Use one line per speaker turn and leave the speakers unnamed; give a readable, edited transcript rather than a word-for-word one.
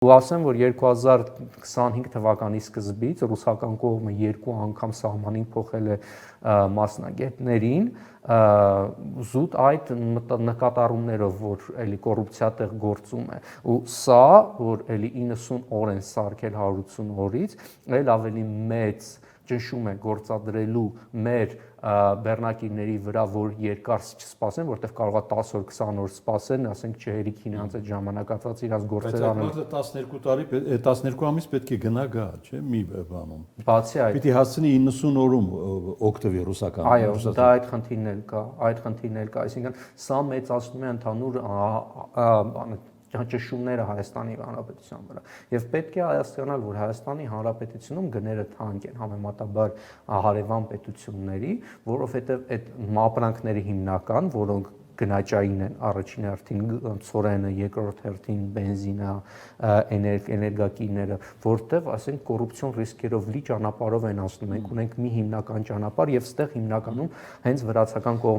Ու ասեմ, որ 2025 թվականի սկզբից ռուսական կողմը 2 անգամ սահմանին փոխել է մասնագետներին, զուտ այդ նկատառումներով, որ էլի կոռուպցիա տեղ գործում է, ու սա, որ էլի 90 օր են սարքել 180 օրից, էլ ավելի մեծ ճնշում է գործադրելու մեր բեռնակիրների վրա, որ երկար չսպասեն, որտեղ կարող է 10 օր, 20 օր սպասեն, ասենք չհերիք իրենց այդ ժամանակացած իրաց գործեր
անել։ Բայց այդ 12 ամիս պետք է գնա գա, չէ՞, մի բանում։
Բացի այդ,
պիտի հասցնի 90 օրում օգտվի ռուսական։
Այո, դա այդ խնդիրն էլ կա, այսինքն սա մեծացնում է ընդհանուր ճնշումները Հայաստանի Հանրապետության վրա, եւ պետք է հասկանալ, որ Հայաստանի Հանրապետությունում գները թանկ են համեմատաբար հարևան պետությունների, որովհետեւ այդ մապրանքների հիմնական, որոնք գնաճային են, առաջին հերթին ցորենը, երկրորդ հերթին բենզինը, էներգակիրները, որտեղ, ասենք, կոռուպցիոն ռիսկերով լի ճանապարհով են անցնում, մենք ունենք մի հիմնական ճանապարհ եւ ստեղ հիմնականում հենց վրացական կողմն